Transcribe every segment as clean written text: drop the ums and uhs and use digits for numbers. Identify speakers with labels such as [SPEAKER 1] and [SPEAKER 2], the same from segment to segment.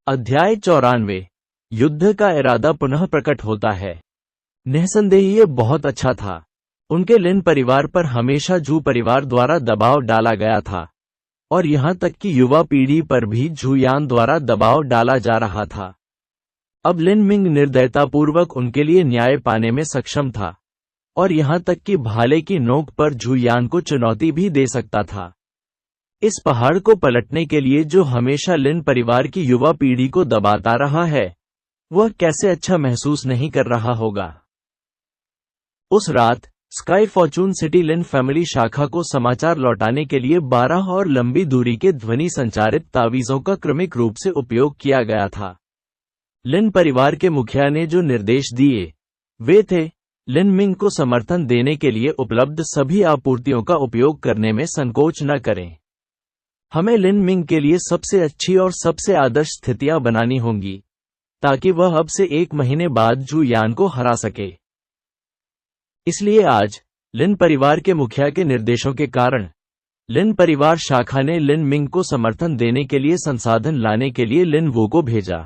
[SPEAKER 1] अध्याय 94। युद्ध का इरादा पुनः प्रकट होता है। निःसंदेह ये बहुत अच्छा था। उनके लिन परिवार पर हमेशा जू परिवार द्वारा दबाव डाला गया था, और यहाँ तक कि युवा पीढ़ी पर भी झुयान द्वारा दबाव डाला जा रहा था। अब लिन मिंग निर्दयतापूर्वक उनके लिए न्याय पाने में सक्षम था, और यहाँ तक कि भाले की नोक पर झुयान को चुनौती भी दे सकता था। इस पहाड़ को पलटने के लिए जो हमेशा लिन परिवार की युवा पीढ़ी को दबाता रहा है, वह कैसे अच्छा महसूस नहीं कर रहा होगा। उस रात स्काई फॉर्चून सिटी लिन फैमिली शाखा को समाचार लौटाने के लिए 12 और लंबी दूरी के ध्वनि संचारित तावीजों का क्रमिक रूप से उपयोग किया गया था। लिन परिवार के मुखिया ने जो निर्देश दिए वे थे, लिन मिंग को समर्थन देने के लिए उपलब्ध सभी आपूर्तियों का उपयोग करने में संकोच न करें। हमें लिन मिंग के लिए सबसे अच्छी और सबसे आदर्श स्थितियां बनानी होंगी, ताकि वह अब से 1 महीने बाद झुयान को हरा सके। इसलिए आज लिन परिवार के मुखिया के निर्देशों के कारण लिन परिवार शाखा ने लिन मिंग को समर्थन देने के लिए संसाधन लाने के लिए लिन वो को भेजा।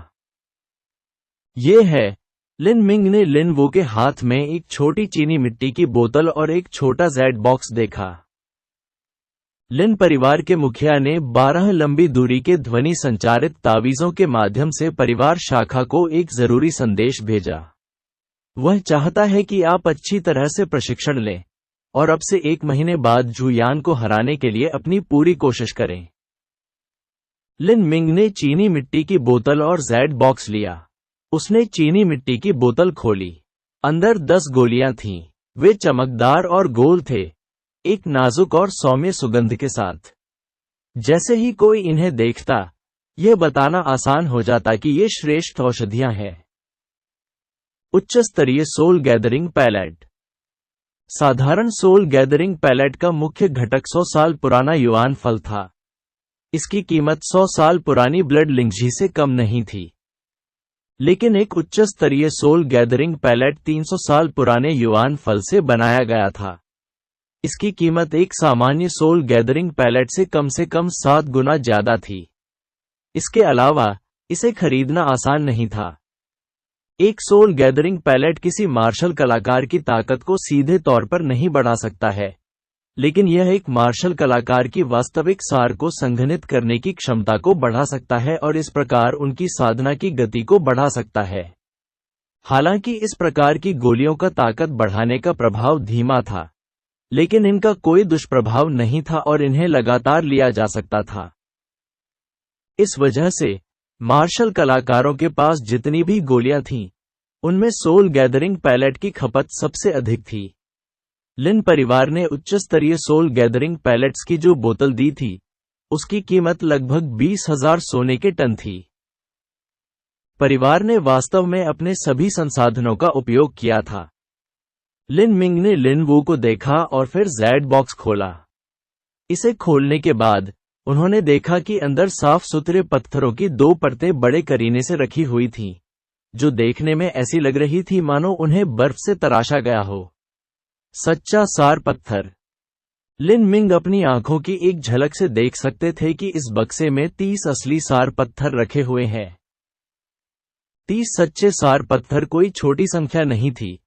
[SPEAKER 1] ये है, लिन मिंग ने लिन वो के हाथ में एक छोटी चीनी मिट्टी की बोतल और एक छोटा जेड बॉक्स देखा। लिन परिवार के मुखिया ने 12 लंबी दूरी के ध्वनि संचारित तावीजों के माध्यम से परिवार शाखा को एक जरूरी संदेश भेजा। वह चाहता है कि आप अच्छी तरह से प्रशिक्षण लें और अब से 1 महीने बाद झुयान को हराने के लिए अपनी पूरी कोशिश करें। लिन मिंग ने चीनी मिट्टी की बोतल और जेड बॉक्स लिया। उसने चीनी मिट्टी की बोतल खोली। अंदर 10 गोलियां थीं। वे चमकदार और गोल थे, एक नाजुक और सौम्य सुगंध के साथ। जैसे ही कोई इन्हें देखता, यह बताना आसान हो जाता कि ये श्रेष्ठ औषधियां हैं। उच्च स्तरीय सोल गैदरिंग पैलेट। साधारण सोल गैदरिंग पैलेट का मुख्य घटक 100 साल पुराना युआन फल था। इसकी कीमत 100 साल पुरानी ब्लड लिंगजी से कम नहीं थी। लेकिन एक उच्च स्तरीय सोल गैदरिंग पैलेट 300 साल पुराने युआन फल से बनाया गया था। इसकी कीमत एक सामान्य सोल गैदरिंग पैलेट से कम 7 गुना ज्यादा थी। इसके अलावा इसे खरीदना आसान नहीं था। एक सोल गैदरिंग पैलेट किसी मार्शल कलाकार की ताकत को सीधे तौर पर नहीं बढ़ा सकता है, लेकिन यह एक मार्शल कलाकार की वास्तविक सार को संघनित करने की क्षमता को बढ़ा सकता है और इस प्रकार उनकी साधना की गति को बढ़ा सकता है। हालांकि इस प्रकार की गोलियों का ताकत बढ़ाने का प्रभाव धीमा था, लेकिन इनका कोई दुष्प्रभाव नहीं था और इन्हें लगातार लिया जा सकता था। इस वजह से मार्शल कलाकारों के पास जितनी भी गोलियां थीं, उनमें सोल गैदरिंग पैलेट की खपत सबसे अधिक थी। लिन परिवार ने उच्च स्तरीय सोल गैदरिंग पैलेट्स की जो बोतल दी थी, उसकी कीमत लगभग 20,000 सोने के टन थी। परिवार ने वास्तव में अपने सभी संसाधनों का उपयोग किया था। लिन मिंग ने लिन वू को देखा और फिर जेड बॉक्स खोला। इसे खोलने के बाद उन्होंने देखा कि अंदर साफ सुथरे पत्थरों की 2 परतें बड़े करीने से रखी हुई थीं, जो देखने में ऐसी लग रही थी मानो उन्हें बर्फ से तराशा गया हो। सच्चा सार पत्थर। लिन मिंग अपनी आंखों की एक झलक से देख सकते थे कि इस बक्से में 30 असली सार पत्थर रखे हुए हैं। 30 सच्चे सार पत्थर कोई छोटी संख्या नहीं थी,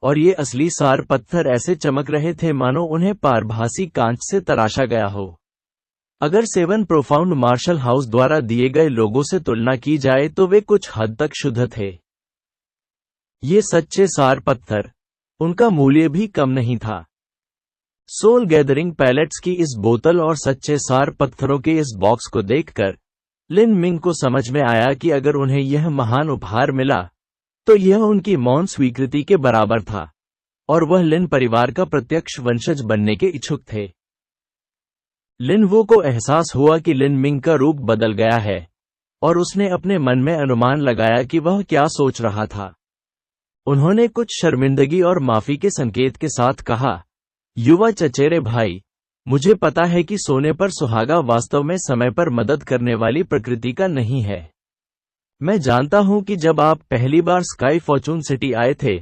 [SPEAKER 1] और ये असली सार पत्थर ऐसे चमक रहे थे मानो उन्हें पारभासी कांच से तराशा गया हो। अगर 7 प्रोफाउंड मार्शल हाउस द्वारा दिए गए लोगों से तुलना की जाए तो वे कुछ हद तक शुद्ध थे। ये सच्चे सार पत्थर, उनका मूल्य भी कम नहीं था। सोल गैदरिंग पैलेट्स की इस बोतल और सच्चे सार पत्थरों के इस बॉक्स को देखकर लिन मिंग को समझ में आया कि अगर उन्हें यह महान उपहार मिला, तो यह उनकी मौन स्वीकृति के बराबर था, और वह लिन परिवार का प्रत्यक्ष वंशज बनने के इच्छुक थे। लिन वो को एहसास हुआ कि लिन मिंग का रूप बदल गया है, और उसने अपने मन में अनुमान लगाया कि वह क्या सोच रहा था। उन्होंने कुछ शर्मिंदगी और माफी के संकेत के साथ कहा, युवा चचेरे भाई, मुझे पता है कि सोने पर सुहागा वास्तव में समय पर मदद करने वाली प्रकृति का नहीं है। मैं जानता हूं कि जब आप पहली बार स्काई फॉर्चून सिटी आए थे,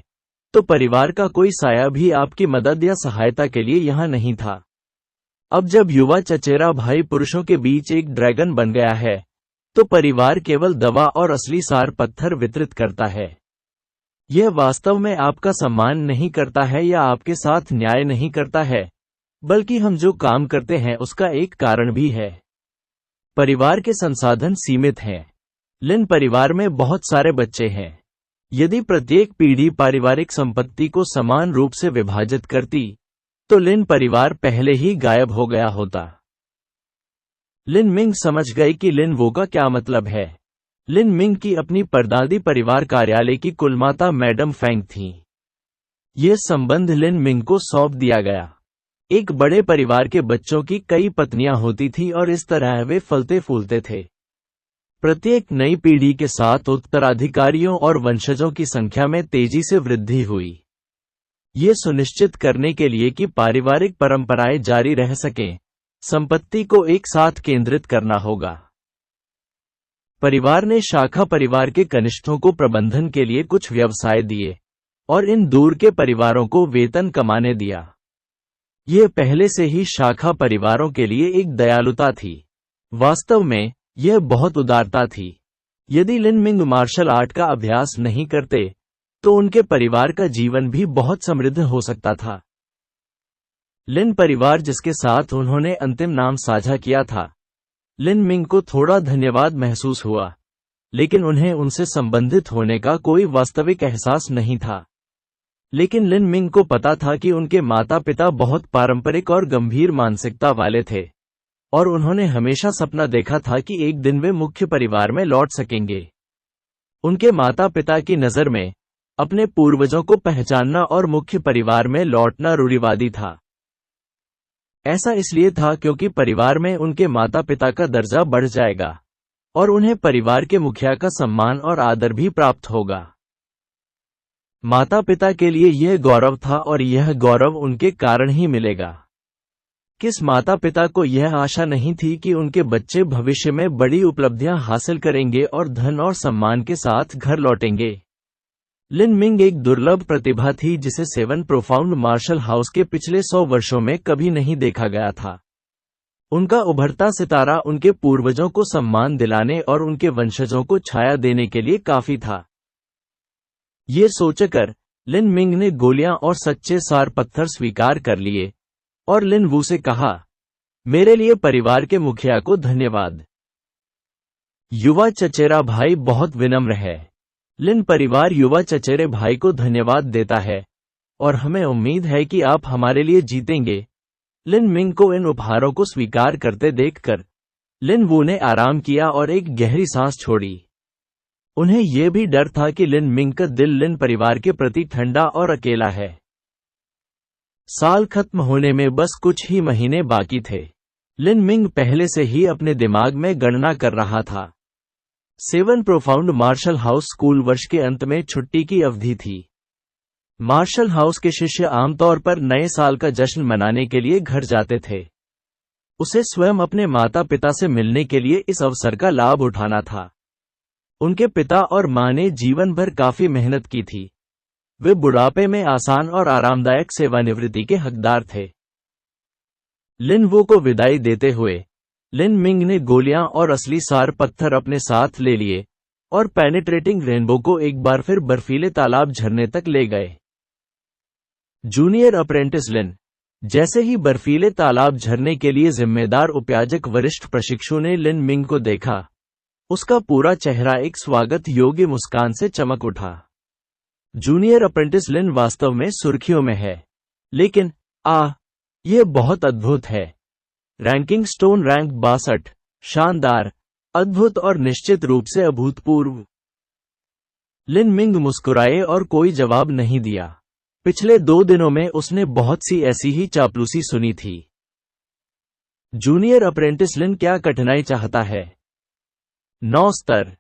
[SPEAKER 1] तो परिवार का कोई साया भी आपकी मदद या सहायता के लिए यहां नहीं था। अब जब युवा चचेरा भाई पुरुषों के बीच एक ड्रैगन बन गया है, तो परिवार केवल दवा और असली सार पत्थर वितरित करता है। यह वास्तव में आपका सम्मान नहीं करता है या आपके साथ न्याय नहीं करता है, बल्कि हम जो काम करते हैं उसका एक कारण भी है। परिवार के संसाधन सीमित हैं। लिन परिवार में बहुत सारे बच्चे हैं। यदि प्रत्येक पीढ़ी पारिवारिक संपत्ति को समान रूप से विभाजित करती, तो लिन परिवार पहले ही गायब हो गया होता। लिन मिंग समझ गई कि लिन वो का क्या मतलब है। लिन मिंग की अपनी परदादी परिवार कार्यालय की कुलमाता मैडम फेंग थीं। ये संबंध लिन मिंग को सौंप दिया गया। एक बड़े परिवार के बच्चों की कई पत्नियां होती थीं और इस तरह वे फलते फूलते थे। प्रत्येक नई पीढ़ी के साथ उत्तराधिकारियों और वंशजों की संख्या में तेजी से वृद्धि हुई। ये सुनिश्चित करने के लिए कि पारिवारिक परंपराएं जारी रह सकें, संपत्ति को एक साथ केंद्रित करना होगा। परिवार ने शाखा परिवार के कनिष्ठों को प्रबंधन के लिए कुछ व्यवसाय दिए और इन दूर के परिवारों को वेतन कमाने दिया। यह पहले से ही शाखा परिवारों के लिए एक दयालुता थी। वास्तव में यह बहुत उदारता थी। यदि लिन मिंग मार्शल आर्ट का अभ्यास नहीं करते, तो उनके परिवार का जीवन भी बहुत समृद्ध हो सकता था। लिन परिवार जिसके साथ उन्होंने अंतिम नाम साझा किया था, लिन मिंग को थोड़ा धन्यवाद महसूस हुआ, लेकिन उन्हें उनसे संबंधित होने का कोई वास्तविक एहसास नहीं था। लेकिन लिन मिंग को पता था कि उनके माता पिता बहुत पारंपरिक और गंभीर मानसिकता वाले थे, और उन्होंने हमेशा सपना देखा था कि एक दिन वे मुख्य परिवार में लौट सकेंगे। उनके माता पिता की नज़र में अपने पूर्वजों को पहचानना और मुख्य परिवार में लौटना रूढ़िवादी था। ऐसा इसलिए था क्योंकि परिवार में उनके माता पिता का दर्जा बढ़ जाएगा और उन्हें परिवार के मुखिया का सम्मान और आदर भी प्राप्त होगा। माता पिता के लिए यह गौरव था और यह गौरव उनके कारण ही मिलेगा। किस माता पिता को यह आशा नहीं थी कि उनके बच्चे भविष्य में बड़ी उपलब्धियां हासिल करेंगे और धन और सम्मान के साथ घर लौटेंगे। लिन मिंग एक दुर्लभ प्रतिभा थी जिसे सेवन प्रोफाउंड मार्शल हाउस के पिछले 100 वर्षों में कभी नहीं देखा गया था। उनका उभरता सितारा उनके पूर्वजों को सम्मान दिलाने और उनके वंशजों को छाया देने के लिए काफी था। ये सोचकर लिन मिंग ने गोलियां और सच्चे सार पत्थर स्वीकार कर लिए और लिन वू से कहा, मेरे लिए परिवार के मुखिया को धन्यवाद। युवा चचेरा भाई बहुत विनम्र है। लिन परिवार युवा चचेरे भाई को धन्यवाद देता है और हमें उम्मीद है कि आप हमारे लिए जीतेंगे। लिन मिंग को इन उपहारों को स्वीकार करते देखकर लिन वू ने आराम किया और एक गहरी सांस छोड़ी। उन्हें यह भी डर था कि लिन मिंग का दिल लिन परिवार के प्रति ठंडा और अकेला है। साल खत्म होने में बस कुछ ही महीने बाकी थे। लिन मिंग पहले से ही अपने दिमाग में गणना कर रहा था। Seven profound marshal house school वर्ष के अंत में छुट्टी की अवधि थी। मार्शल हाउस के शिष्य आमतौर पर नए साल का जश्न मनाने के लिए घर जाते थे। उसे स्वयं अपने माता पिता से मिलने के लिए इस अवसर का लाभ उठाना था। उनके पिता और मां ने जीवन भर काफी मेहनत की थी। वे बुढ़ापे में आसान और आरामदायक सेवानिवृत्ति के हकदार थे। लिन वू को विदाई देते हुए लिन मिंग ने गोलियां और असली सार पत्थर अपने साथ ले लिए और पेनिट्रेटिंग रेनबो को एक बार फिर बर्फीले तालाब झरने तक ले गए। जूनियर अप्रेंटिस लिन। जैसे ही बर्फीले तालाब झरने के लिए जिम्मेदार उपयाजक वरिष्ठ प्रशिक्षु ने लिन मिंग को देखा, उसका पूरा चेहरा एक स्वागत योग्य मुस्कान से चमक उठा। जूनियर अप्रेंटिस लिन वास्तव में सुर्खियों में है, लेकिन यह बहुत अद्भुत है। रैंकिंग स्टोन रैंक 62, शानदार, अद्भुत और निश्चित रूप से अभूतपूर्व। लिन मिंग मुस्कुराए और कोई जवाब नहीं दिया। पिछले 2 दिनों में उसने बहुत सी ऐसी ही चापलूसी सुनी थी। जूनियर अप्रेंटिस लिन क्या कठिनाई चाहता है? 9 स्तर।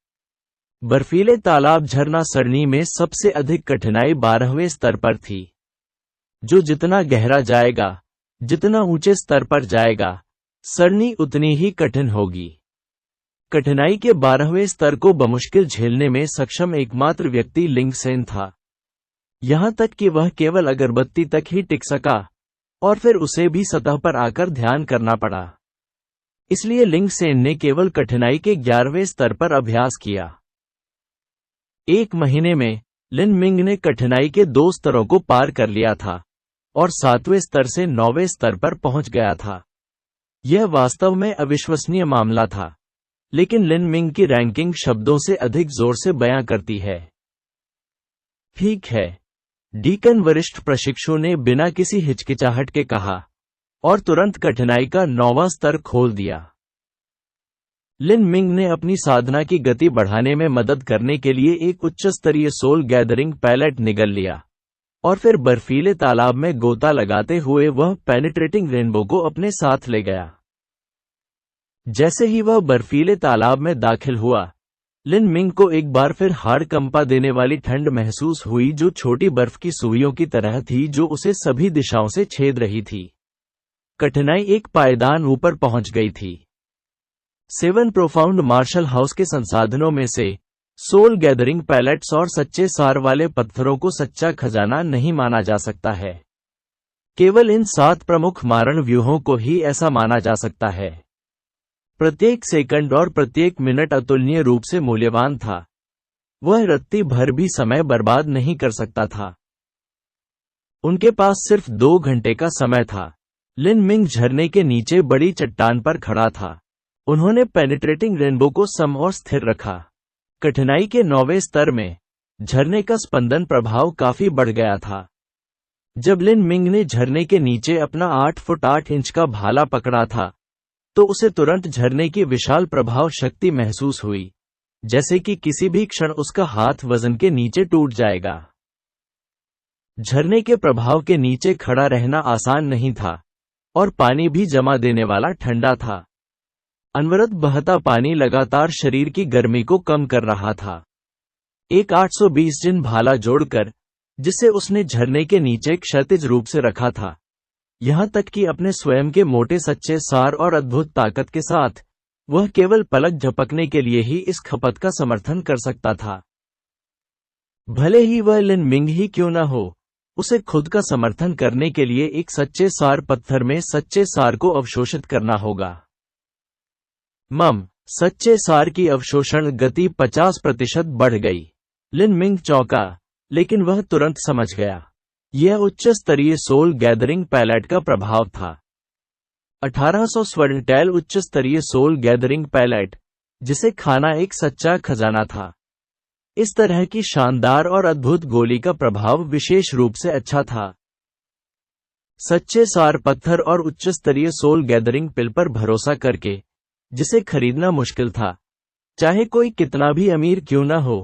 [SPEAKER 1] बर्फीले तालाब झरना सरणी में सबसे अधिक कठिनाई 12वें स्तर पर थी। जो जितना गहरा जाएगा, जितना ऊंचे स्तर पर जाएगा, सरणी उतनी ही कठिन होगी। कठिनाई के 12वें स्तर को बमुश्किल झेलने में सक्षम एकमात्र व्यक्ति लिंग सेन था। यहां तक कि वह केवल अगरबत्ती तक ही टिक सका और फिर उसे भी सतह पर आकर ध्यान करना पड़ा। इसलिए लिंग सेन ने केवल कठिनाई के 11वें स्तर पर अभ्यास किया। 1 महीने में लिन मिंग ने कठिनाई के 2 स्तरों को पार कर लिया था और 7वें स्तर से 9वें स्तर पर पहुंच गया था। यह वास्तव में अविश्वसनीय मामला था, लेकिन लिन मिंग की रैंकिंग शब्दों से अधिक जोर से बयां करती है। ठीक है, डीकन वरिष्ठ प्रशिक्षु ने बिना किसी हिचकिचाहट के कहा और तुरंत कठिनाई का 9वां स्तर खोल दिया। लिन मिंग ने अपनी साधना की गति बढ़ाने में मदद करने के लिए एक उच्च स्तरीय सोल गैदरिंग पैलेट निगल लिया और फिर बर्फीले तालाब में गोता लगाते हुए वह पेनिट्रेटिंग रेनबो को अपने साथ ले गया। जैसे ही वह बर्फीले तालाब में दाखिल हुआ, लिन मिंग को एक बार फिर हाड़ कंपा देने वाली ठंड महसूस हुई जो छोटी बर्फ की सुइयों की तरह थी जो उसे सभी दिशाओं से छेद रही थी। कठिनाई एक पायदान ऊपर पहुंच गई थी। 7 प्रोफाउंड मार्शल हाउस के संसाधनों में से सोल गैदरिंग पैलेट्स और सच्चे सार वाले पत्थरों को सच्चा खजाना नहीं माना जा सकता है। केवल इन 7 प्रमुख मारण व्यूहों को ही ऐसा माना जा सकता है। प्रत्येक सेकंड और प्रत्येक मिनट अतुलनीय रूप से मूल्यवान था। वह रत्ती भर भी समय बर्बाद नहीं कर सकता था। उनके पास सिर्फ 2 घंटे का समय था। लिन मिंग झरने के नीचे बड़ी चट्टान पर खड़ा था। उन्होंने पेनिट्रेटिंग रेनबो को सम और स्थिर रखा। कठिनाई के 9वें स्तर में झरने का स्पंदन प्रभाव काफी बढ़ गया था। जब लिन मिंग ने झरने के नीचे अपना 8 फुट 8 इंच का भाला पकड़ा था, तो उसे तुरंत झरने की विशाल प्रभाव शक्ति महसूस हुई, जैसे कि किसी भी क्षण उसका हाथ वजन के नीचे टूट जाएगा। झरने के प्रभाव के नीचे खड़ा रहना आसान नहीं था और पानी भी जमा देने वाला ठंडा था। अनवरत बहता पानी लगातार शरीर की गर्मी को कम कर रहा था। एक 820 जिन भाला जोड़कर, जिसे उसने झरने के नीचे क्षैतिज रूप से रखा था, यहां तक कि अपने स्वयं के मोटे सच्चे सार और अद्भुत ताकत के साथ, वह केवल पलक झपकने के लिए ही इस खपत का समर्थन कर सकता था। भले ही वह लिन मिंग ही क्यों न हो, उसे खुद का समर्थन करने के लिए एक सच्चे सार पत्थर में सच्चे सार को अवशोषित करना होगा। सच्चे सार की अवशोषण गति 50% बढ़ गई। लिन मिंग चौंका, लेकिन वह तुरंत समझ गया। यह उच्च स्तरीय सोल गैदरिंग पैलेट का प्रभाव था। 1800 स्वर्ण टैल उच्च स्तरीय सोल गैदरिंग पैलेट, जिसे खाना एक सच्चा खजाना था। इस तरह की शानदार और अद्भुत गोली का प्रभाव विशेष रूप से अच्छा था। सच्चे सार पत्थर और उच्च स्तरीय सोल गैदरिंग पिल पर भरोसा करके, जिसे खरीदना मुश्किल था, चाहे कोई कितना भी अमीर क्यों न हो,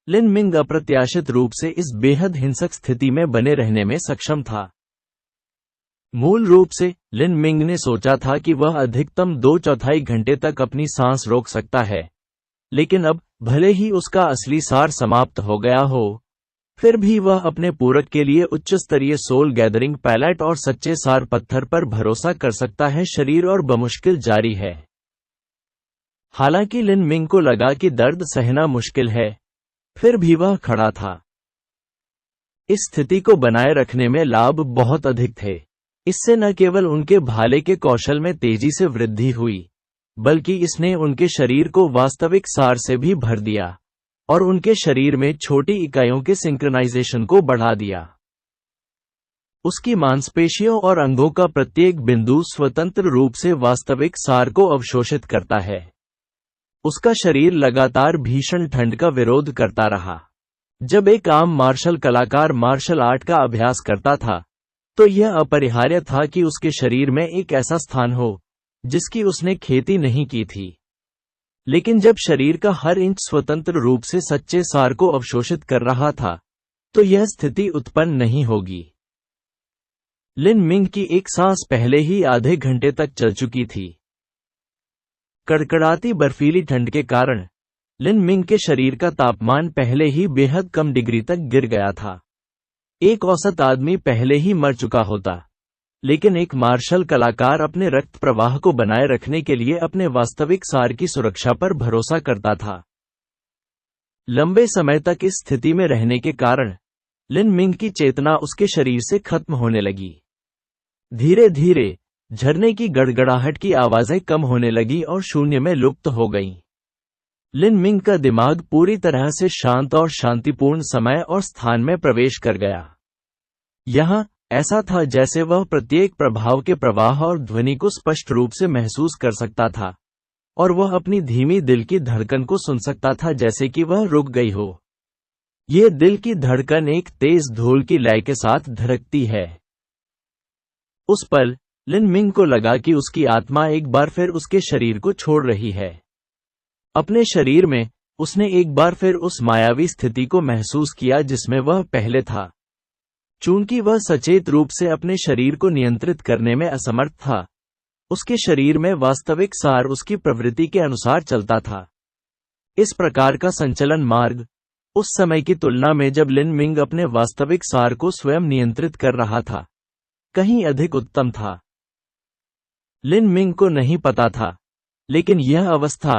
[SPEAKER 1] लिन मिंग अप्रत्याशित रूप से इस बेहद हिंसक स्थिति में बने रहने में सक्षम था। मूल रूप से, लिन मिंग ने सोचा था कि वह अधिकतम 2/4 घंटे तक अपनी सांस रोक सकता है, लेकिन अब, भले ही उसका असली सार समाप्त हो गया हो, फिर भी वह अपने पूरक के लिए उच्च स्तरीय सोल गैदरिंग पैलेट और सच्चे सार पत्थर पर भरोसा कर सकता है। शरीर और बमुश्किल जारी है। हालांकि लिन मिंग को लगा कि दर्द सहना मुश्किल है, फिर भी वह खड़ा था। इस स्थिति को बनाए रखने में लाभ बहुत अधिक थे। इससे न केवल उनके भाले के कौशल में तेजी से वृद्धि हुई, बल्कि इसने उनके शरीर को वास्तविक सार से भी भर दिया और उनके शरीर में छोटी इकाइयों के सिंक्रोनाइजेशन को बढ़ा दिया। उसकी मांसपेशियों और अंगों का प्रत्येक बिंदु स्वतंत्र रूप से वास्तविक सार को अवशोषित करता है। उसका शरीर लगातार भीषण ठंड का विरोध करता रहा। जब एक आम मार्शल कलाकार मार्शल आर्ट का अभ्यास करता था, तो यह अपरिहार्य था कि उसके शरीर में एक ऐसा स्थान हो, जिसकी उसने खेती नहीं की थी। लेकिन जब शरीर का हर इंच स्वतंत्र रूप से सच्चे सार को अवशोषित कर रहा था, तो यह स्थिति उत्पन्न नहीं होगी। लिन मिंग की एक सांस पहले ही आधे घंटे तक चल चुकी थी। कड़कड़ाती बर्फीली ठंड के कारण लिन मिंग के शरीर का तापमान पहले ही बेहद कम डिग्री तक गिर गया था। एक औसत आदमी पहले ही मर चुका होता, लेकिन एक मार्शल कलाकार अपने रक्त प्रवाह को बनाए रखने के लिए अपने वास्तविक सार की सुरक्षा पर भरोसा करता था। लंबे समय तक इस स्थिति में रहने के कारण लिन मिंग की चेतना उसके शरीर से खत्म होने लगी। धीरे धीरे झरने की गड़गड़ाहट की आवाजें कम होने लगी और शून्य में लुप्त हो गईं। लिन मिंग का दिमाग पूरी तरह से शांत और शांतिपूर्ण समय और स्थान में प्रवेश कर गया। यहाँ ऐसा था जैसे वह प्रत्येक प्रभाव के प्रवाह और ध्वनि को स्पष्ट रूप से महसूस कर सकता था, और वह अपनी धीमी दिल की धड़कन को सुन सकता था जैसे कि वह रुक गई हो। ये दिल की धड़कन एक तेज धूल की लय के साथ धड़कती है। उस पल लिन मिंग को लगा कि उसकी आत्मा एक बार फिर उसके शरीर को छोड़ रही है। अपने शरीर में उसने एक बार फिर उस मायावी स्थिति को महसूस किया जिसमें वह पहले था। चूंकि वह सचेत रूप से अपने शरीर को नियंत्रित करने में असमर्थ था, उसके शरीर में वास्तविक सार उसकी प्रवृत्ति के अनुसार चलता था। इस प्रकार का संचलन मार्ग उस समय की तुलना में जब लिन मिंग अपने वास्तविक सार को स्वयं नियंत्रित कर रहा था, कहीं अधिक उत्तम था। लिन मिंग को नहीं पता था, लेकिन यह अवस्था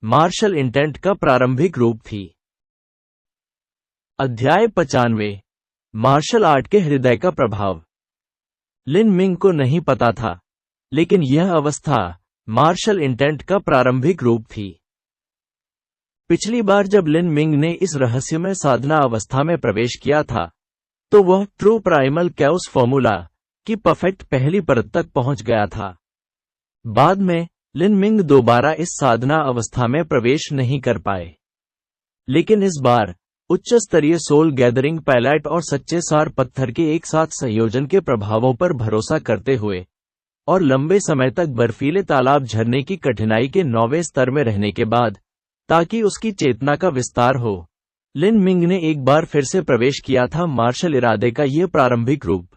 [SPEAKER 1] मार्शल इंटेंट का प्रारंभिक रूप थी। अध्याय 95 मार्शल आर्ट के हृदय का प्रभाव। लिन मिंग को नहीं पता था, लेकिन यह अवस्था मार्शल इंटेंट का प्रारंभिक रूप थी। पिछली बार जब लिन मिंग ने इस रहस्यमय साधना अवस्था में प्रवेश किया था, तो वह ट्रू प्राइमल कैओस फॉर्मूला की परफेक्ट पहली परत तक पहुंच गया था। बाद में लिन मिंग दोबारा इस साधना अवस्था में प्रवेश नहीं कर पाए, लेकिन इस बार उच्च स्तरीय सोल गैदरिंग पैलेट और सच्चे सार पत्थर के एक साथ संयोजन के प्रभावों पर भरोसा करते हुए और लंबे समय तक बर्फीले तालाब झरने की कठिनाई के 9वें स्तर में रहने के बाद, ताकि उसकी चेतना का विस्तार हो, लिन मिंग ने एक बार फिर से प्रवेश किया था मार्शल इरादे का यह प्रारंभिक रूप।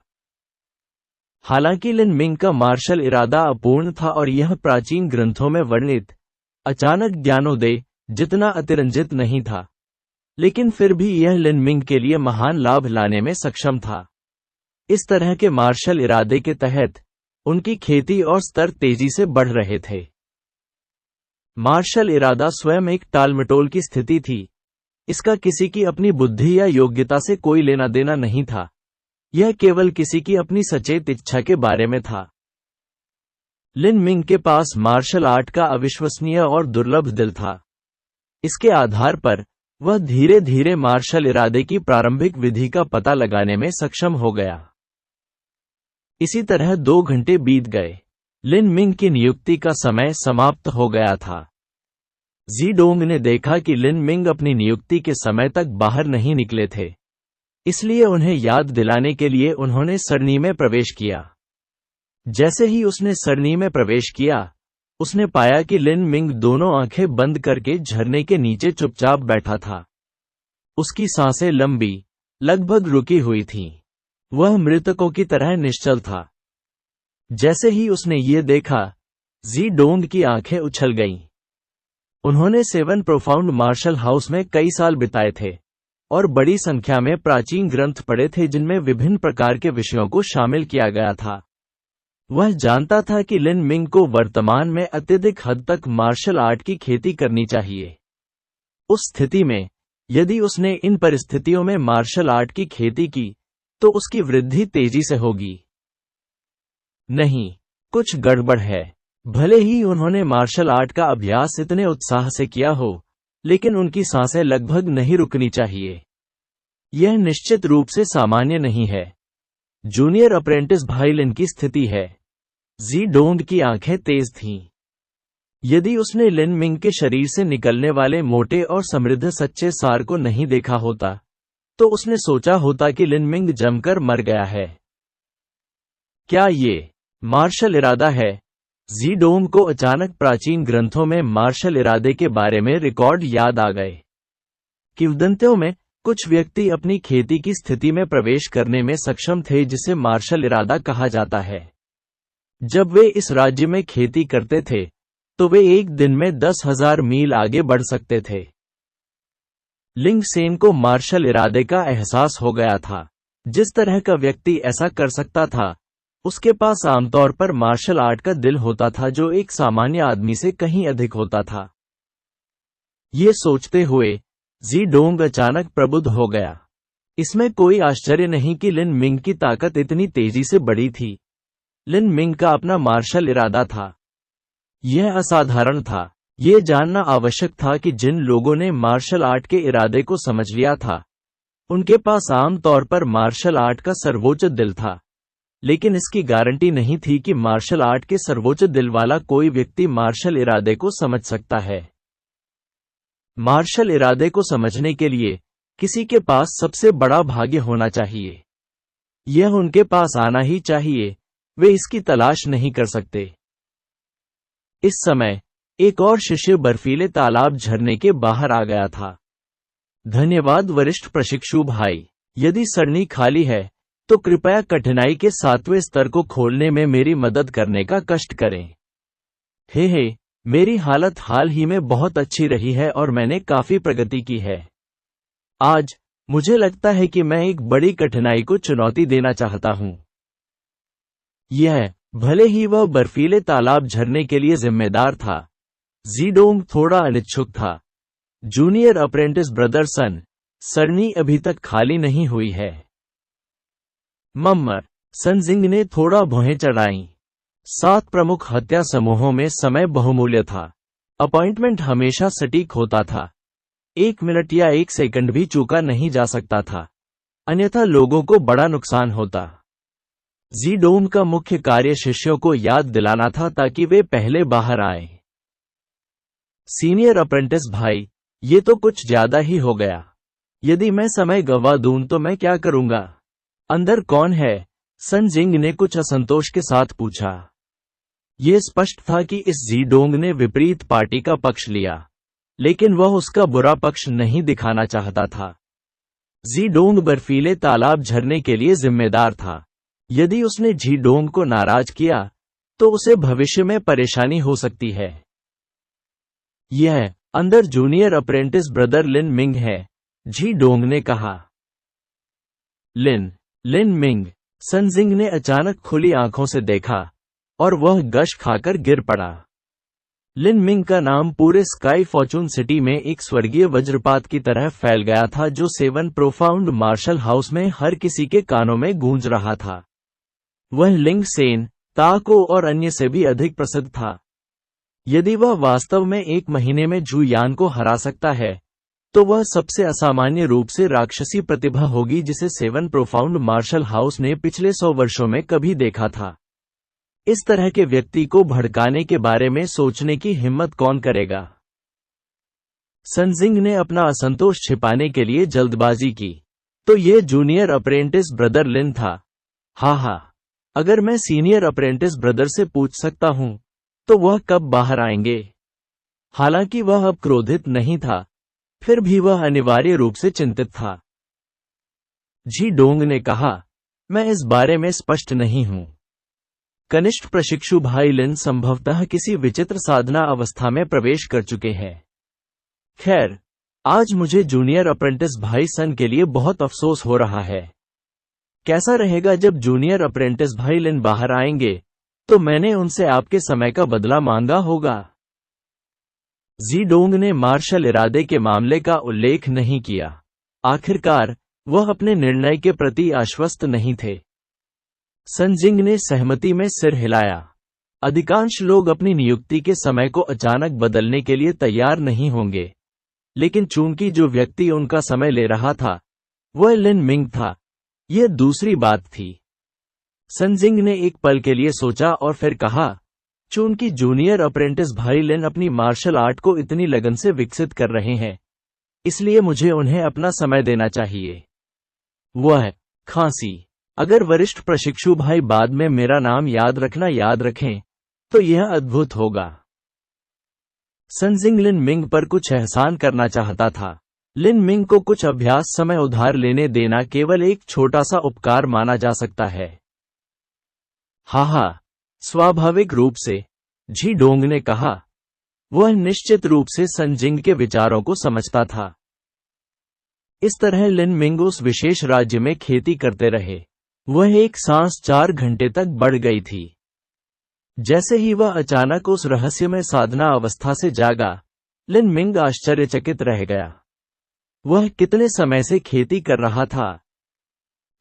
[SPEAKER 1] हालांकि लिन मिंग का मार्शल इरादा अपूर्ण था और यह प्राचीन ग्रंथों में वर्णित अचानक ज्ञानोदय जितना अतिरंजित नहीं था, लेकिन फिर भी यह लिन मिंग के लिए महान लाभ लाने में सक्षम था। इस तरह के मार्शल इरादे के तहत उनकी खेती और स्तर तेजी से बढ़ रहे थे। मार्शल इरादा स्वयं एक टालमटोल की स्थिति थी। इसका किसी की अपनी बुद्धि या योग्यता से कोई लेना देना नहीं था। यह केवल किसी की अपनी सचेत इच्छा के बारे में था। लिन मिंग के पास मार्शल आर्ट का अविश्वसनीय और दुर्लभ दिल था। इसके आधार पर वह धीरे धीरे मार्शल इरादे की प्रारंभिक विधि का पता लगाने में सक्षम हो गया। इसी तरह 2 घंटे बीत गए। लिन मिंग की नियुक्ति का समय समाप्त हो गया था। जी डोंग ने देखा कि लिन मिंग अपनी नियुक्ति के समय तक बाहर नहीं निकले थे, इसलिए उन्हें याद दिलाने के लिए उन्होंने सरनी में प्रवेश किया। जैसे ही उसने सरनी में प्रवेश किया, उसने पाया कि लिन मिंग दोनों आंखें बंद करके झरने के नीचे चुपचाप बैठा था। उसकी सांसें लंबी, लगभग रुकी हुई थीं। वह मृतकों की तरह निश्चल था। जैसे ही उसने ये देखा, जी डोंग की आंखें उछल गईं। उन्होंने 7 प्रोफाउंड मार्शल हाउस में कई साल बिताए थे और बड़ी संख्या में प्राचीन ग्रंथ पढ़े थे जिनमें विभिन्न प्रकार के विषयों को शामिल किया गया था। वह जानता था कि लिन मिंग को वर्तमान में अत्यधिक हद तक मार्शल आर्ट की खेती करनी चाहिए। उस स्थिति में यदि उसने इन परिस्थितियों में मार्शल आर्ट की खेती की, तो उसकी वृद्धि तेजी से होगी। नहीं, कुछ गड़बड़ है। भले ही उन्होंने मार्शल आर्ट का अभ्यास इतने उत्साह से किया हो, लेकिन उनकी सांसें लगभग नहीं रुकनी चाहिए। यह निश्चित रूप से सामान्य नहीं है। जूनियर अप्रेंटिस भाई लिन की स्थिति है। जी डोंग की आंखें तेज थीं। यदि उसने लिन मिंग के शरीर से निकलने वाले मोटे और समृद्ध सच्चे सार को नहीं देखा होता, तो उसने सोचा होता कि लिन मिंग जमकर मर गया है। क्या ये मार्शल इरादा है? जी डोंग को अचानक प्राचीन ग्रंथों में मार्शल इरादे के बारे में रिकॉर्ड याद आ गए। किंवदंतियों में कुछ व्यक्ति अपनी खेती की स्थिति में प्रवेश करने में सक्षम थे जिसे मार्शल इरादा कहा जाता है। जब वे इस राज्य में खेती करते थे, तो वे एक दिन में 10,000 मील आगे बढ़ सकते थे। लिंग सेन को मार्शल इरादे का एहसास हो गया था। जिस तरह का व्यक्ति ऐसा कर सकता था, उसके पास आमतौर पर मार्शल आर्ट का दिल होता था जो एक सामान्य आदमी से कहीं अधिक होता था। ये सोचते हुए जी डोंग अचानक प्रबुद्ध हो गया। इसमें कोई आश्चर्य नहीं कि लिन मिंग की ताकत इतनी तेजी से बढ़ी थी। लिन मिंग का अपना मार्शल इरादा था। यह असाधारण था। यह जानना आवश्यक था कि जिन लोगों ने मार्शल आर्ट के इरादे को समझ लिया था, उनके पास आम तौर पर मार्शल आर्ट का सर्वोच्च दिल था, लेकिन इसकी गारंटी नहीं थी कि मार्शल आर्ट के सर्वोच्च दिल वाला कोई व्यक्ति मार्शल इरादे को समझ सकता है। मार्शल इरादे को समझने के लिए किसी के पास सबसे बड़ा भाग्य होना चाहिए। यह उनके पास आना ही चाहिए, वे इसकी तलाश नहीं कर सकते। इस समय एक और शिष्य बर्फीले तालाब झरने के बाहर आ गया था। धन्यवाद वरिष्ठ प्रशिक्षु भाई। यदि सरणी खाली है तो कृपया कठिनाई के 7वें स्तर को खोलने में मेरी मदद करने का कष्ट करें। हे, मेरी हालत हाल ही में बहुत अच्छी रही है और मैंने काफी प्रगति की है। आज मुझे लगता है कि मैं एक बड़ी कठिनाई को चुनौती देना चाहता हूं। यह, भले ही वह बर्फीले तालाब झरने के लिए जिम्मेदार था, ज़ीडोंग थोड़ा अनिच्छुक था। जूनियर अप्रेंटिस ब्रदर सन, सरनी अभी तक खाली नहीं हुई है। मम्मर, सनजिंग ने थोड़ा भौहें चढ़ाईं। 7 प्रमुख हत्या समूहों में समय बहुमूल्य था। अपॉइंटमेंट हमेशा सटीक होता था। 1 मिनट या 1 सेकंड भी चूका नहीं जा सकता था, अन्यथा लोगों को बड़ा नुकसान होता। ज़ीडोंग का मुख्य कार्य शिष्यों को याद दिलाना था ताकि वे पहले बाहर आए। सीनियर अप्रेंटिस भाई, ये तो कुछ ज्यादा ही हो गया। यदि मैं समय गंवा दूं तो मैं क्या करूंगा? अंदर कौन है? सनजिंग ने कुछ असंतोष के साथ पूछा। यह स्पष्ट था कि इस ज़ीडोंग ने विपरीत पार्टी का पक्ष लिया, लेकिन वह उसका बुरा पक्ष नहीं दिखाना चाहता था। ज़ीडोंग बर्फीले तालाब झरने के लिए जिम्मेदार था। यदि उसने ज़ीडोंग को नाराज किया तो उसे भविष्य में परेशानी हो सकती है। यह अंदर जूनियर अप्रेंटिस ब्रदर लिन मिंग है, ज़ीडोंग ने कहा। लिन मिंग, सनजिंग ने अचानक खुली आंखों से देखा और वह गश खाकर गिर पड़ा। लिन मिंग का नाम पूरे स्काई फॉर्चून सिटी में एक स्वर्गीय वज्रपात की तरह फैल गया था जो 7 प्रोफाउंड मार्शल हाउस में हर किसी के कानों में गूंज रहा था। वह लिंग सेन, ताको और अन्य से भी अधिक प्रसिद्ध था। यदि वह वास्तव में 1 महीने में जू यान को हरा सकता है, तो वह सबसे असामान्य रूप से राक्षसी प्रतिभा होगी जिसे 7 प्रोफाउंड मार्शल हाउस ने पिछले 100 वर्षों में कभी देखा था। इस तरह के व्यक्ति को भड़काने के बारे में सोचने की हिम्मत कौन करेगा? सनजिंग ने अपना असंतोष छिपाने के लिए जल्दबाजी की। तो ये जूनियर अप्रेंटिस ब्रदर लिन था। हाँ, अगर मैं सीनियर अप्रेंटिस ब्रदर से पूछ सकता हूं तो वह कब बाहर आएंगे? हालांकि वह अब क्रोधित नहीं था, फिर भी वह अनिवार्य रूप से चिंतित था। ज़ीडोंग ने कहा, मैं इस बारे में स्पष्ट नहीं हूं। कनिष्ठ प्रशिक्षु भाई लिन संभवतः किसी विचित्र साधना अवस्था में प्रवेश कर चुके हैं। खैर, आज मुझे जूनियर अप्रेंटिस भाई सन के लिए बहुत अफसोस हो रहा है। कैसा रहेगा जब जूनियर अप्रेंटिस भाई लिन बाहर आएंगे तो मैंने उनसे आपके समय का बदला मांगा होगा। ज़ीडोंग ने मार्शल इरादे के मामले का उल्लेख नहीं किया। आखिरकार वह अपने निर्णय के प्रति आश्वस्त नहीं थे। सनजिंग ने सहमति में सिर हिलाया। अधिकांश लोग अपनी नियुक्ति के समय को अचानक बदलने के लिए तैयार नहीं होंगे, लेकिन चूंकि जो व्यक्ति उनका समय ले रहा था वह लिन मिंग था, यह दूसरी बात थी। सनजिंग ने एक पल के लिए सोचा और फिर कहा, चूंकि जूनियर अप्रेंटिस भाई लिन अपनी मार्शल आर्ट को इतनी लगन से विकसित कर रहे हैं, इसलिए मुझे उन्हें अपना समय देना चाहिए। वह खांसी। अगर वरिष्ठ प्रशिक्षु भाई बाद में मेरा नाम याद रखें तो यह अद्भुत होगा। सनजिंग लिन मिंग पर कुछ एहसान करना चाहता था। लिन मिंग को कुछ अभ्यास समय उधार लेने देना केवल एक छोटा सा उपकार माना जा सकता है। हाँ, स्वाभाविक रूप से, ज़ीडोंग ने कहा। वह निश्चित रूप से सनजिंग के विचारों को समझता था। इस तरह लिन मिंग उस विशेष राज्य में खेती करते रहे। वह एक सांस 4 घंटे तक बढ़ गई थी। जैसे ही वह अचानक उस रहस्यमय साधना अवस्था से जागा, लिन मिंग आश्चर्यचकित रह गया। वह कितने समय से खेती कर रहा था?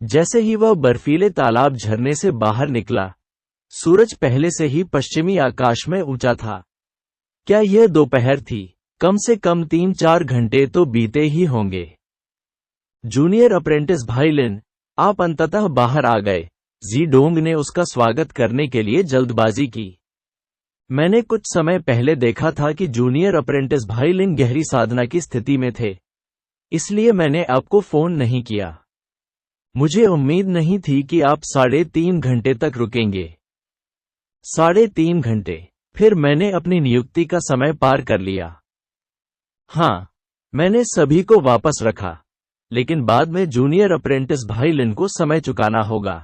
[SPEAKER 1] जैसे ही वह बर्फीले तालाब झरने से बाहर निकला, सूरज पहले से ही पश्चिमी आकाश में ऊंचा था। क्या यह दोपहर थी? कम से कम 3-4 घंटे तो बीते ही होंगे। जूनियर अप्रेंटिस भाई लिन, आप अंततः बाहर आ गए। जी डोंग ने उसका स्वागत करने के लिए जल्दबाजी की। मैंने कुछ समय पहले देखा था कि जूनियर अप्रेंटिस भाई लिन गहरी साधना की स्थिति में थे, इसलिए मैंने आपको फोन नहीं किया। मुझे उम्मीद नहीं थी कि आप 3.5 घंटे तक रुकेंगे। 3.5 घंटे? फिर मैंने अपनी नियुक्ति का समय पार कर लिया। हाँ, मैंने सभी को वापस रखा, लेकिन बाद में जूनियर अप्रेंटिस भाई लिन को समय चुकाना होगा।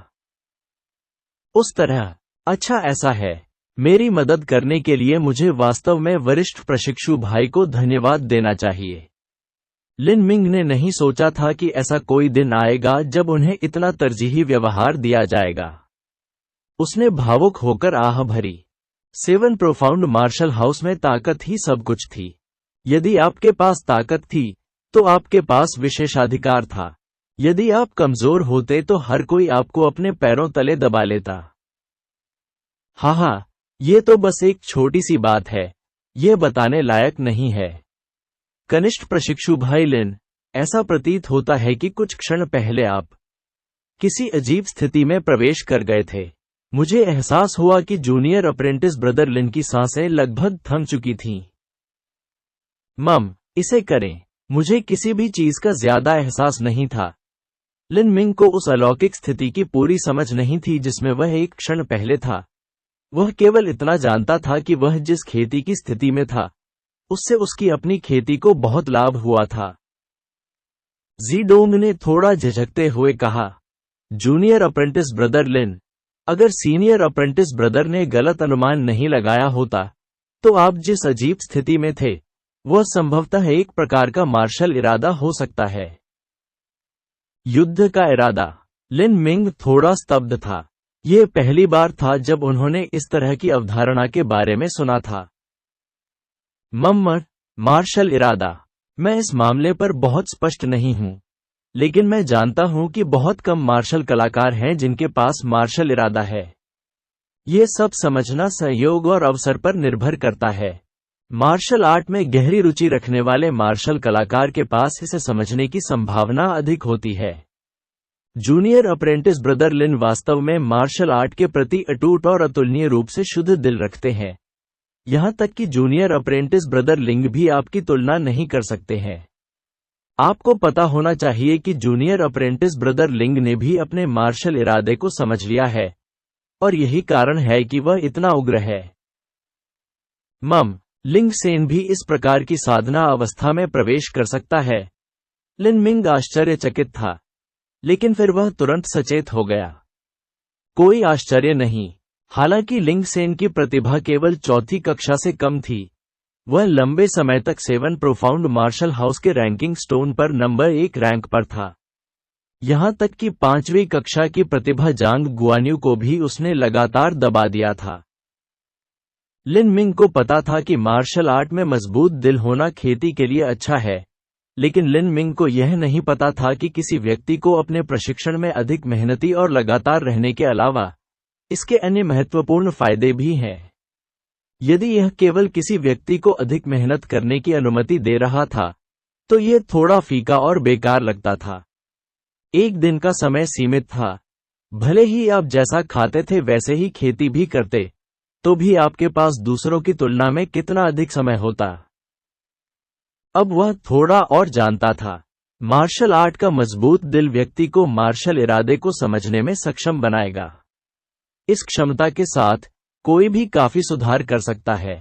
[SPEAKER 1] उस तरह? अच्छा, ऐसा है। मेरी मदद करने के लिए मुझे वास्तव में वरिष्ठ प्रशिक्षु भाई को धन्यवाद देना चाहिए। लिन मिंग ने नहीं सोचा था कि ऐसा कोई दिन आएगा जब उन्हें इतना तरजीही व्यवहार दिया जाएगा। उसने भावुक होकर आह भरी। 7 प्रोफाउंड मार्शल हाउस में ताकत ही सब कुछ थी। यदि आपके पास ताकत थी, तो आपके पास विशेषाधिकार था। यदि आप कमजोर होते तो हर कोई आपको अपने पैरों तले दबा लेता। हाँ, ये तो बस एक छोटी सी बात है, ये बताने लायक नहीं है। कनिष्ठ प्रशिक्षु भाई लिन, ऐसा प्रतीत होता है कि कुछ क्षण पहले आप किसी अजीब स्थिति में प्रवेश कर गए थे। मुझे एहसास हुआ कि जूनियर अप्रेंटिस ब्रदर लिन की सांसें लगभग थम चुकी थीं। मम, इसे करें। मुझे किसी भी चीज का ज्यादा एहसास नहीं था। लिन मिंग को उस अलौकिक स्थिति की पूरी समझ नहीं थी जिसमें वह एक क्षण पहले था। वह केवल इतना जानता था कि वह जिस खेती की स्थिति में था, उससे उसकी अपनी खेती को बहुत लाभ हुआ था। जी डोंग ने थोड़ा झिझकते हुए कहा, जूनियर अप्रेंटिस ब्रदर लिन, अगर सीनियर अप्रेंटिस ब्रदर ने गलत अनुमान नहीं लगाया होता, तो आप जिस अजीब स्थिति में थे, वह संभवतः एक प्रकार का मार्शल इरादा हो सकता है। युद्ध का इरादा? लिन मिंग थोड़ा स्तब्ध था। यह पहली बार था जब उन्होंने इस तरह की अवधारणा के बारे में सुना था। मार्शल इरादा? मैं इस मामले पर बहुत स्पष्ट नहीं हूं, लेकिन मैं जानता हूं कि बहुत कम मार्शल कलाकार हैं जिनके पास मार्शल इरादा है। यह सब समझना संयोग और अवसर पर निर्भर करता है। मार्शल आर्ट में गहरी रुचि रखने वाले मार्शल कलाकार के पास इसे समझने की संभावना अधिक होती है। जूनियर अप्रेंटिस ब्रदर लिन वास्तव में मार्शल आर्ट के प्रति अटूट और अतुलनीय रूप से शुद्ध दिल रखते हैं। यहां तक कि जूनियर अप्रेंटिस ब्रदर लिंग भी आपकी तुलना नहीं कर सकते हैं। आपको पता होना चाहिए कि जूनियर अप्रेंटिस ब्रदर लिंग ने भी अपने मार्शल इरादे को समझ लिया है, और यही कारण है कि वह इतना उग्र है। मम, लिंग सेन भी इस प्रकार की साधना अवस्था में प्रवेश कर सकता है? लिन मिंग आश्चर्यचकित था, लेकिन फिर वह तुरंत सचेत हो गया। कोई आश्चर्य नहीं। हालांकि लिंग सेन की प्रतिभा केवल 4वीं कक्षा से कम थी, वह लंबे समय तक 7 प्रोफाउंड मार्शल हाउस के रैंकिंग स्टोन पर नंबर 1 रैंक पर था। यहां तक कि 5वीं कक्षा की प्रतिभा जांग गुआन्यू को भी उसने लगातार दबा दिया था। लिन मिंग को पता था कि मार्शल आर्ट में मजबूत दिल होना खेती के लिए अच्छा है, लेकिन लिन मिंग को यह नहीं पता था कि किसी व्यक्ति को अपने प्रशिक्षण में अधिक मेहनती और लगातार रहने के अलावा इसके अन्य महत्वपूर्ण फायदे भी हैं। यदि यह केवल किसी व्यक्ति को अधिक मेहनत करने की अनुमति दे रहा था, तो यह थोड़ा फीका और बेकार लगता था। एक दिन का समय सीमित था। भले ही आप जैसा खाते थे वैसे ही खेती भी करते, तो भी आपके पास दूसरों की तुलना में कितना अधिक समय होता। अब वह थोड़ा और जानता था। मार्शल आर्ट का मजबूत दिल व्यक्ति को मार्शल इरादे को समझने में सक्षम बनाएगा। इस क्षमता के साथ कोई भी काफी सुधार कर सकता है।